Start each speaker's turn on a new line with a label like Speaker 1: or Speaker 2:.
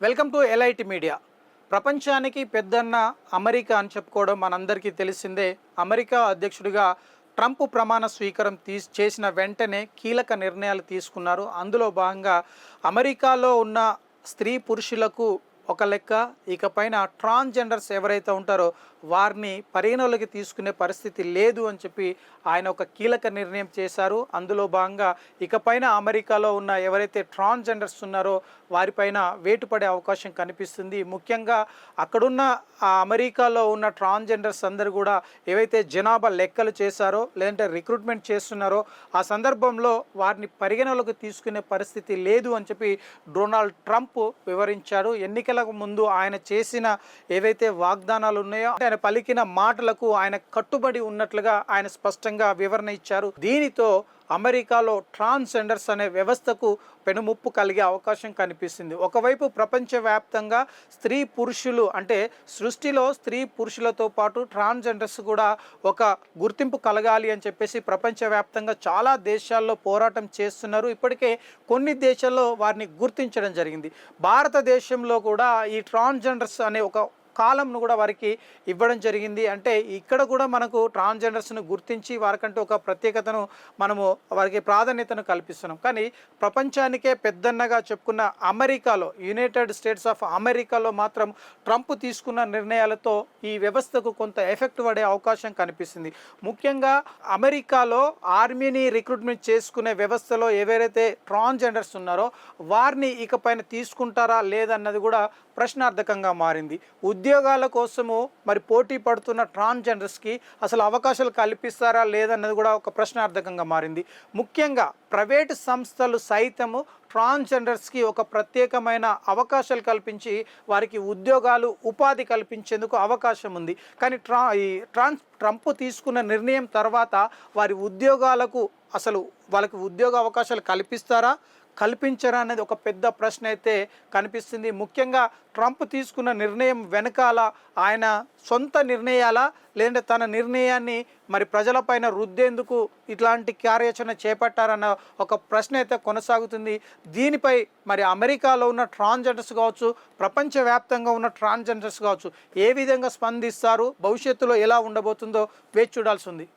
Speaker 1: Welcome to LIT media. ప్రపంచానికి పెద్దన్న America అని చెప్పుకోవడం మనందరికీ తెలిసిందే. అమెరికా అధ్యక్షుడిగా ట్రంప్ ప్రమాణ స్వీకారం చేసిన వెంటనే కీలక నిర్ణయాలు తీసుకున్నారు. అందులో భాగంగా అమెరికాలో ఉన్న స్త్రీ పురుషులకు ఒక లెక్క, ఇకపైన ట్రాన్స్జెండర్స్ ఎవరైతే ఉంటారో వారిని పరిగణలోకి తీసుకునే పరిస్థితి లేదు అని చెప్పి ఆయన ఒక కీలక నిర్ణయం చేశారు. అందులో భాగంగా ఇకపైన అమెరికాలో ఉన్న ఎవరైతే ట్రాన్స్జెండర్స్ ఉన్నారో వారిపైన వేటు పడే అవకాశం కనిపిస్తుంది. ముఖ్యంగా అక్కడున్న ఆ అమెరికాలో ఉన్న ట్రాన్స్జెండర్స్ అందరూ కూడా ఏవైతే జనాభా లెక్కలు చేశారో లేదంటే రిక్రూట్మెంట్ చేస్తున్నారో ఆ సందర్భంలో వారిని పరిగణలోకి తీసుకునే పరిస్థితి లేదు అని చెప్పి డొనాల్డ్ ట్రంప్ వివరించారు. ఎన్నికలకు ముందు ఆయన చేసిన ఏవైతే వాగ్దానాలు ఉన్నాయో ఆయన పలికిన మాటలకు ఆయన కట్టుబడి ఉన్నట్లుగా ఆయన స్పష్టంగా వివరణ ఇచ్చారు. దీనితో అమెరికాలో ట్రాన్స్జెండర్స్ అనే వ్యవస్థకు పెనుముప్పు కలిగే అవకాశం కనిపిస్తుంది. ఒకవైపు ప్రపంచవ్యాప్తంగా స్త్రీ పురుషులు అంటే సృష్టిలో స్త్రీ పురుషులతో పాటు ట్రాన్స్జెండర్స్ కూడా ఒక గుర్తింపు కలగాలి అని చెప్పేసి ప్రపంచవ్యాప్తంగా చాలా దేశాల్లో పోరాటం చేస్తున్నారు. ఇప్పటికే కొన్ని దేశాల్లో వారిని గుర్తించడం జరిగింది. భారతదేశంలో కూడా ఈ ట్రాన్స్జెండర్స్ అనే ఒక కాలంను కూడా వారికి ఇవ్వడం జరిగింది. అంటే ఇక్కడ కూడా మనకు ట్రాన్స్జెండర్స్ను గుర్తించి వారికంటే ఒక ప్రత్యేకతను మనము వారికి ప్రాధాన్యతను కల్పిస్తున్నాం. కానీ ప్రపంచానికే పెద్దన్నగా చెప్పుకున్న అమెరికాలో, యునైటెడ్ స్టేట్స్ ఆఫ్ అమెరికాలో మాత్రం ట్రంప్ తీసుకున్న నిర్ణయాలతో ఈ వ్యవస్థకు కొంత ఎఫెక్ట్ పడే అవకాశం కనిపిస్తుంది. ముఖ్యంగా అమెరికాలో ఆర్మీని రిక్రూట్మెంట్ చేసుకునే వ్యవస్థలో ఎవరైతే ట్రాన్స్జెండర్స్ ఉన్నారో వారిని ఇకపైన తీసుకుంటారా లేదన్నది కూడా ప్రశ్నార్థకంగా మారింది. ఉద్యోగాల కోసము మరి పోటీ పడుతున్న ట్రాన్స్జెండర్స్కి అసలు అవకాశాలు కల్పిస్తారా లేదన్నది కూడా ఒక ప్రశ్నార్థకంగా మారింది. ముఖ్యంగా ప్రైవేటు సంస్థలు సైతము ట్రాన్స్జెండర్స్కి ఒక ప్రత్యేకమైన అవకాశాలు కల్పించి వారికి ఉద్యోగాలు, ఉపాధి కల్పించేందుకు అవకాశం ఉంది. కానీ ట్రంప్ తీసుకున్న నిర్ణయం తర్వాత వారి ఉద్యోగాలకు అసలు వాళ్ళకి ఉద్యోగ అవకాశాలు కల్పించరా అనేది ఒక పెద్ద ప్రశ్న అయితే కనిపిస్తుంది. ముఖ్యంగా ట్రంప్ తీసుకున్న నిర్ణయం వెనకాల ఆయన సొంత నిర్ణయాలా లేదంటే తన నిర్ణయాన్ని మరి ప్రజలపైన రుద్దేందుకు ఇట్లాంటి కార్యాచరణ చేపట్టారన్న ఒక ప్రశ్న అయితే కొనసాగుతుంది. దీనిపై మరి అమెరికాలో ఉన్న ట్రాన్స్జెండర్స్ కావచ్చు, ప్రపంచవ్యాప్తంగా ఉన్న ట్రాన్స్జెండర్స్ కావచ్చు ఏ విధంగా స్పందిస్తారు, భవిష్యత్తులో ఎలా ఉండబోతుందో వేచి చూడాల్సి ఉంది.